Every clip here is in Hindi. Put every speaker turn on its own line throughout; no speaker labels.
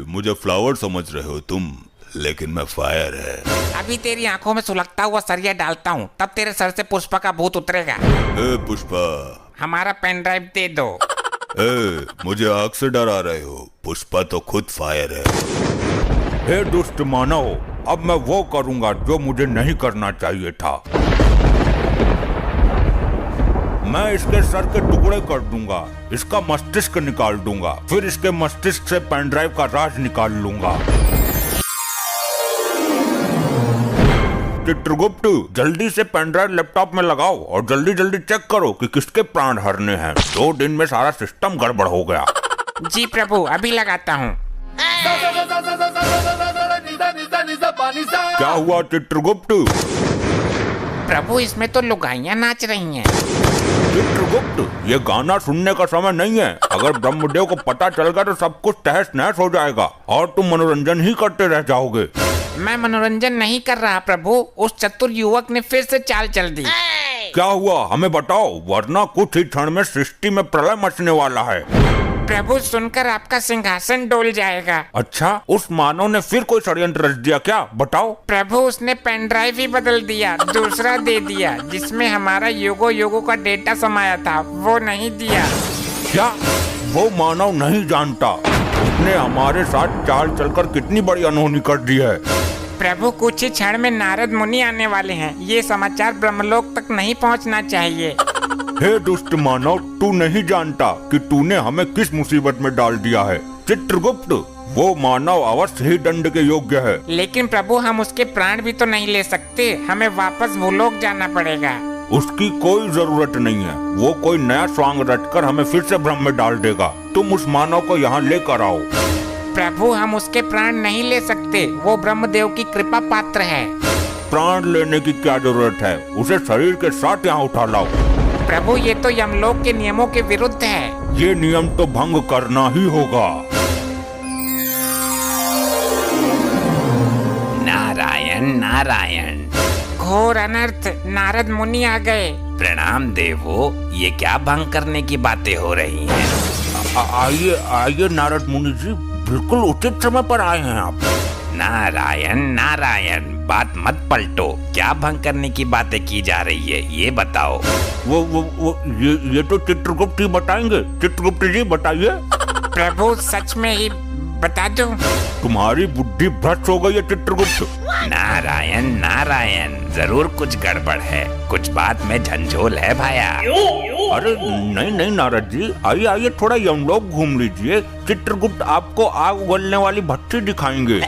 मुझे फ्लावर समझ रहे हो तुम, लेकिन मैं फायर है।
अभी तेरी आंखों में सुलगता हुआ सरिया डालता हूँ, तब तेरे सर से पुष्पा का भूत उतरेगा।
पुष्पा,
हमारा पेन ड्राइव दे दो।
मुझे आग से डरा रहे हो, पुष्पा तो खुद फायर है।
हे दुष्ट मानव, अब मैं वो करूंगा जो मुझे नहीं करना चाहिए था। मैं इसके सर के टुकड़े कर दूंगा, इसका मस्तिष्क निकाल दूंगा, फिर इसके मस्तिष्क से पेन ड्राइव का राज निकाल लूंगा। चित्रगुप्त, जल्दी से पेन ड्राइव लैपटॉप में लगाओ और जल्दी जल्दी चेक करो कि किसके प्राण हरने हैं। 2 दिन में सारा सिस्टम गड़बड़ हो गया।
जी प्रभु, अभी लगाता हूँ।
क्या हुआ चित्रगुप्त?
प्रभु, इसमें तो लुगाइयाँ नाच रही हैं।
चित्रगुप्त, ये गाना सुनने का समय नहीं है। अगर ब्रह्मदेव को पता चल गया तो सब कुछ तहस नहस हो जाएगा और तुम मनोरंजन ही करते रह जाओगे।
मैं मनोरंजन नहीं कर रहा प्रभु, उस चतुर युवक ने फिर से चाल चल दी।
क्या हुआ हमें बताओ, वरना कुछ ही क्षण में सृष्टि में प्रलय मचने वाला है।
प्रभु, सुनकर आपका सिंहासन डोल जाएगा।
अच्छा, उस मानव ने फिर कोई षड्यंत्र रच दिया क्या? बताओ।
प्रभु, उसने पेन ड्राइव ही बदल दिया, दूसरा दे दिया, जिसमें हमारा युगों का डेटा समाया था, वो नहीं दिया।
क्या वो मानव नहीं जानता? उसने हमारे साथ चाल चलकर कितनी बड़ी अनहोनी कर दी है।
प्रभु, कुछ ही क्षण में नारद मुनि आने वाले हैं, ये समाचार ब्रह्मलोक तक नहीं पहुंचना चाहिए।
हे दुष्ट मानव, तू नहीं जानता कि तूने हमें किस मुसीबत में डाल दिया है। चित्रगुप्त, वो मानव अवश्य ही दंड के योग्य है।
लेकिन प्रभु, हम उसके प्राण भी तो नहीं ले सकते, हमें वापस भूलोक जाना पड़ेगा।
उसकी कोई जरूरत नहीं है, वो कोई नया स्वांग रचकर हमें फिर से भ्रम में डाल देगा। तुम उस मानव को यहाँ लेकर आओ।
प्रभु, हम उसके प्राण नहीं ले सकते, वो ब्रह्मदेव की कृपा पात्र है।
प्राण लेने की क्या जरूरत है, उसे शरीर के साथ यहाँ उठा लाओ।
प्रभु, ये तो यमलोक के नियमों के विरुद्ध है।
ये नियम तो भंग करना ही होगा।
नारायण नारायण।
घोर अनर्थ, नारद मुनि आ गए।
प्रणाम देवो, ये क्या भंग करने की बातें हो रही हैं?
आइए आइए नारद मुनि जी, बिल्कुल उचित समय पर आए हैं आप।
नारायण नारायण, बात मत पलटो, क्या भंग करने की बातें की जा रही है, ये बताओ।
ये तो चित्रगुप्त ही बताएंगे। चित्रगुप्त जी बताइए।
प्रभु, सच में ही बता दो।
तुम्हारी बुद्धि भ्रष्ट हो गई है चित्रगुप्त।
नारायण नारायण, जरूर कुछ गड़बड़ है, कुछ बात में झंझोल है भाया।
अरे नहीं नहीं नारद जी, आइए आइए, थोड़ा यमलोक घूम लीजिए। चित्रगुप्त आपको आग उगलने वाली भट्टी दिखाएंगे।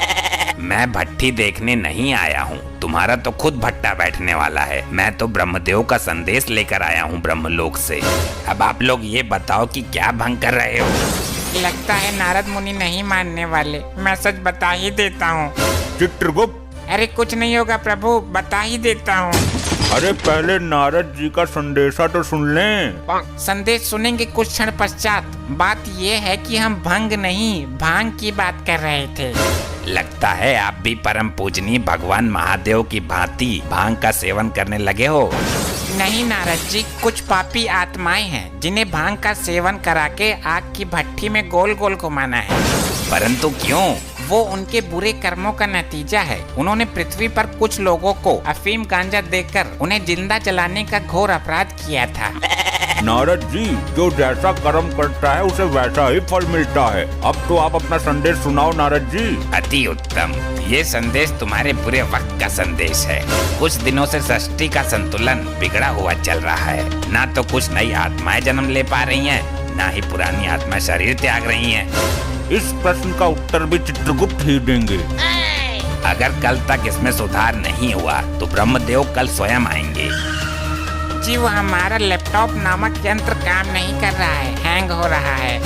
मैं भट्टी देखने नहीं आया हूँ, तुम्हारा तो खुद भट्टा बैठने वाला है। मैं तो ब्रह्मदेव का संदेश लेकर आया हूँ ब्रह्मलोक से। अब आप लोग ये बताओ कि क्या भंग कर रहे हो?
लगता है नारद मुनि नहीं मानने वाले, मैं सच बता ही देता हूँ।
चित्रगुप्त,
अरे कुछ नहीं होगा प्रभु, बता ही देता हूँ।
अरे पहले नारद जी का संदेशा तो सुन लें।
संदेश सुनेंगे कुछ क्षण पश्चात। बात ये है कि हम भंग नहीं, भांग की बात कर रहे थे।
लगता है आप भी परम पूजनीय भगवान महादेव की भांति भांग का सेवन करने लगे हो।
नहीं नारद जी, कुछ पापी आत्माएं हैं जिन्हें भांग का सेवन करा के आग की भट्टी में गोल गोल घुमाना है।
परंतु क्यों?
वो उनके बुरे कर्मों का नतीजा है। उन्होंने पृथ्वी पर कुछ लोगों को अफीम गांजा देकर उन्हें जिंदा जलाने का घोर अपराध किया था।
नारद जी, जो जैसा कर्म करता है उसे वैसा ही फल मिलता है। अब तो आप अपना संदेश सुनाओ नारद जी।
अति उत्तम, ये संदेश तुम्हारे बुरे वक्त का संदेश है। कुछ दिनों से सृष्टि का संतुलन बिगड़ा हुआ चल रहा है। ना तो कुछ नई आत्माएं जन्म ले पा रही हैं, ना ही पुरानी आत्माएं शरीर त्याग रही हैं।
इस प्रश्न का उत्तर भी चित्रगुप्त ही देंगे।
अगर कल तक इसमें सुधार नहीं हुआ तो ब्रह्मदेव कल स्वयं आएंगे।
जी, वो हमारा लैपटॉप नामक यंत्र काम नहीं कर रहा है, हैंग हो रहा है।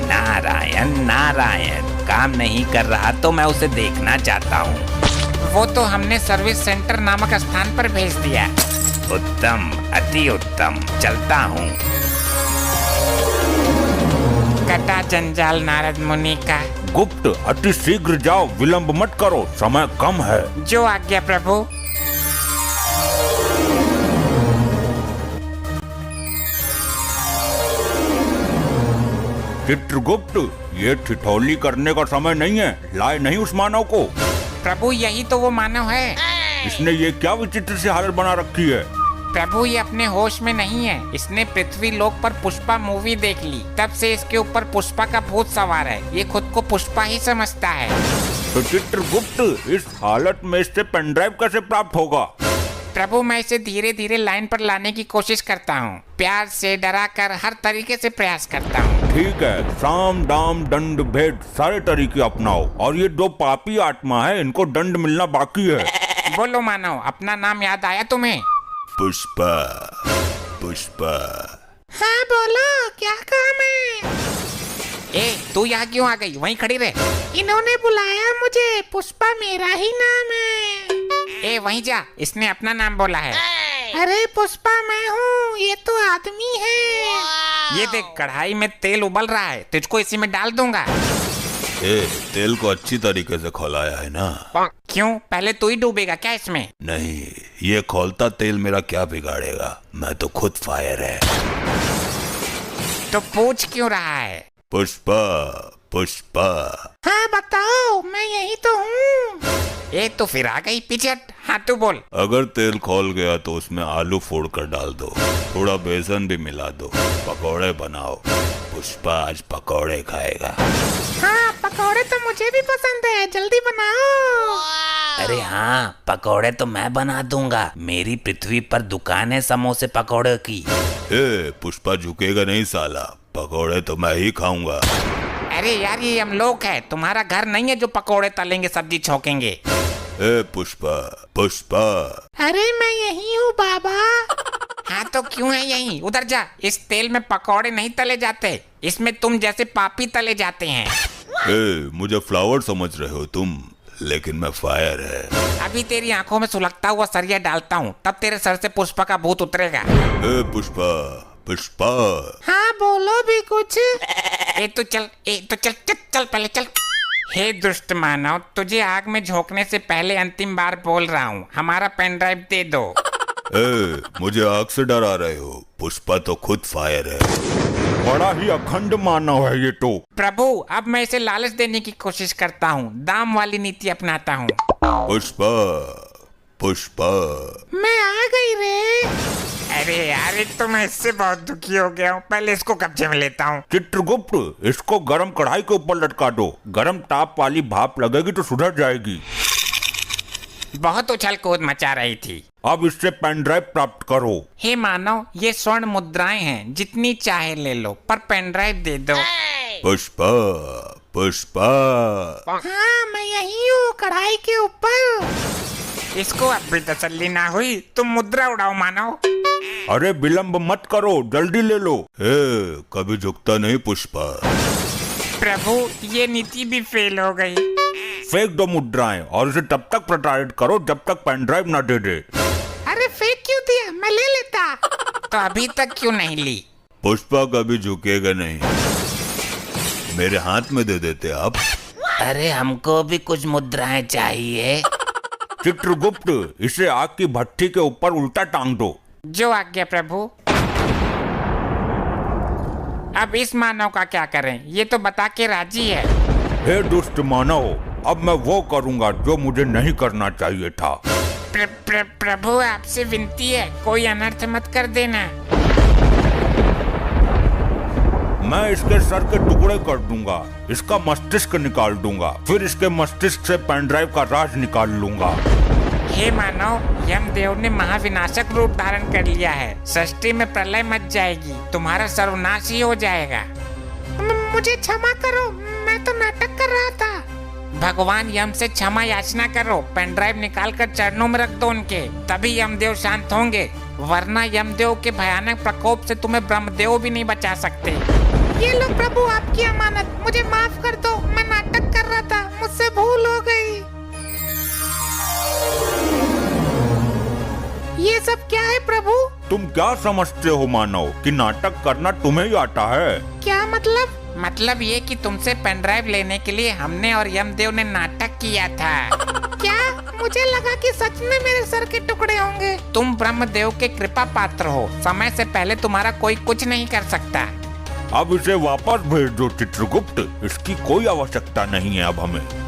नारायण नारायण, काम नहीं कर रहा तो मैं उसे देखना चाहता हूँ।
वो तो हमने सर्विस सेंटर नामक स्थान पर भेज दिया।
उत्तम, अति उत्तम, चलता हूँ।
कटा जंजाल नारद मुनि का।
गुप्त, अति शीघ्र जाओ, विलंब मत करो, समय कम है।
जो आज्ञा प्रभु।
चित्रगुप्त, ये ठिठोली करने का समय नहीं है। लाए नहीं उस मानव को।
प्रभु यही तो वो मानव है।
इसने ये क्या विचित्र सी हालत बना रखी है।
प्रभु ये अपने होश में नहीं है। इसने पृथ्वी लोक पर पुष्पा मूवी देख ली, तब से इसके ऊपर पुष्पा का भूत सवार है। ये खुद को पुष्पा ही समझता है।
तो चित्रगुप्त, इस हालत में इससे पेन ड्राइव कैसे प्राप्त होगा।
प्रभु मैं इसे धीरे धीरे लाइन पर लाने की कोशिश करता हूँ। प्यार से डरा कर हर तरीके से प्रयास करता हूँ।
ठीक है, साम दाम दंड भेद सारे तरीके अपनाओ। और ये दो पापी आत्मा है, इनको दंड मिलना बाकी है।
बोलो मानव, अपना नाम याद आया तुम्हें?
पुष्पा, पुष्पा।
हाँ बोलो, क्या काम है? ए तू यहाँ क्यों आ गई? वहीं खड़ी रहे। इन्होंने बुलाया मुझे, पुष्पा मेरा ही नाम है। ए वहीं जा, इसने अपना नाम बोला है। अरे पुष्पा मैं हूँ, ये तो आदमी है। ये देख कढ़ाई में तेल उबल रहा है, तुझको इसी में डाल दूंगा।
तेल को अच्छी तरीके से खौलाया है ना?
क्यों, पहले तू ही डूबेगा क्या इसमें?
नहीं, ये खौलता तेल मेरा क्या बिगाड़ेगा? मैं तो खुद फायर है।
तो पूछ क्यों रहा है?
पुष्पा, पुष्पा।
हाँ बताओ, मैं यही तो हूँ। ए तो फिर आ गई पीछे हट। हाँ तू बोल।
अगर तेल खौल गया तो उसमें आलू फोड़ कर डाल दो, थोड़ा बेसन भी मिला दो, पकौड़े बनाओ। पुष्पा आज पकौड़े खाएगा।
हाँ पकौड़े तो मुझे भी पसंद है, जल्दी बनाओ।
अरे हाँ, पकौड़े तो मैं बना दूंगा। मेरी पृथ्वी पर दुकान है समोसे पकौड़े की।
पुष्पा झुकेगा नहीं साला, पकौड़े तो मैं ही खाऊंगा।
अरे यार ये हम लोग है, तुम्हारा घर नहीं है जो पकौड़े तलेंगे सब्जी छौकेंगे।
पुष्पा, पुष्पा।
अरे मैं यही हूँ बाबा। हाँ तो क्यों है यही? उधर जा। इस तेल में पकौड़े नहीं तले जाते, इसमें तुम जैसे पापी तले जाते हैं।
मुझे फ्लावर समझ रहे हो तुम, लेकिन मैं फायर है।
अभी तेरी आंखों में सुलगता हुआ सरिया डालता हूँ, तब तेरे सर से पुष्पा का भूत उतरेगा।
पुष्पा, पुष्पा।
हाँ बोलो भी कुछ। ए तो चल, चल पहले चल। हे दुष्ट मानव, तुझे आग में झोंकने से पहले अंतिम बार बोल रहा हूँ, हमारा पेन ड्राइव दे दो।
मुझे आग से डरा रहे हो? पुष्पा तो खुद फायर है।
बड़ा ही अखंड मानव है ये तो।
प्रभु अब मैं इसे लालच देने की कोशिश करता हूँ, दाम वाली नीति अपनाता हूँ।
पुष्पा, पुष्पा।
मैं आ गई रे। अरे यार एक तो मैं इससे बहुत दुखी हो गया हूँ, पहले इसको कब्जे में लेता हूँ।
चित्रगुप्त, इसको गरम कढ़ाई के ऊपर लटका दो। गरम ताप वाली भाप लगेगी तो सुधर जाएगी।
बहुत उछल कूद मचा रही थी।
अब इससे पेन ड्राइव प्राप्त करो।
हे मानव, ये स्वर्ण मुद्राएं हैं, जितनी चाहे ले लो, पर पेन ड्राइव दे दो।
पुष्पा, पुष्पा।
हाँ मैं यही हूँ, कढ़ाई के ऊपर। इसको अब भी तसल्ली ना हुई, तुम मुद्रा उड़ाओ मानव।
अरे विलंब मत करो, जल्दी ले लो।
कभी झुकता नहीं पुष्पा।
प्रभु ये नीति भी फेल हो गई।
फेंक दो मुद्राएं और इसे तब तक प्रताड़ित करो जब तक पेन ड्राइव न दे दे।
अरे फेंक क्यों दिया, मैं ले लेता। तो अभी तक क्यों नहीं ली?
पुष्पा कभी झुकेगा नहीं, मेरे हाथ में दे देते आप।
अरे हमको भी कुछ मुद्राएं चाहिए।
चित्रगुप्त, इसे आग की भट्टी के ऊपर उल्टा टांग दो।
जो आज्ञा प्रभु। अब इस मानव का क्या करें, ये तो बता के राजी है।
हे दुष्ट मानव, अब मैं वो करूंगा जो मुझे नहीं करना चाहिए था।
प्रभु आपसे विनती है, कोई अनर्थ मत कर देना।
मैं इसके सर के टुकड़े कर दूंगा, इसका मस्तिष्क निकाल दूंगा, फिर इसके मस्तिष्क से पेन ड्राइव का राज निकाल लूंगा।
हे मानव, यमदेव ने महाविनाशक रूप धारण कर लिया है। सृष्टि में प्रलय मच जाएगी, तुम्हारा सर्वनाश ही हो जाएगा। मुझे क्षमा करो, मैं तो नाटक कर रहा था। भगवान यम से क्षमा याचना करो, पेन ड्राइव निकाल कर चरणों में रख दो उनके, तभी यमदेव शांत होंगे, वरना यमदेव के भयानक प्रकोप से तुम्हें ब्रह्मदेव भी नहीं बचा सकते। ये लो प्रभु आपकी अमानत, मुझे माफ कर दो, मैं नाटक कर रहा था, मुझसे भूल हो गई। ये सब क्या है प्रभु?
तुम क्या समझते हो मानव कि नाटक करना तुम्हें ही आता है?
क्या मतलब? मतलब ये कि तुमसे पेन ड्राइव लेने के लिए हमने और यमदेव ने नाटक किया था। क्या? मुझे लगा कि सच में मेरे सर के टुकड़े होंगे। तुम ब्रह्मदेव के कृपा पात्र हो, समय से पहले तुम्हारा कोई कुछ नहीं कर सकता।
अब इसे वापस भेज दो चित्रगुप्त, इसकी कोई आवश्यकता नहीं है अब हमें।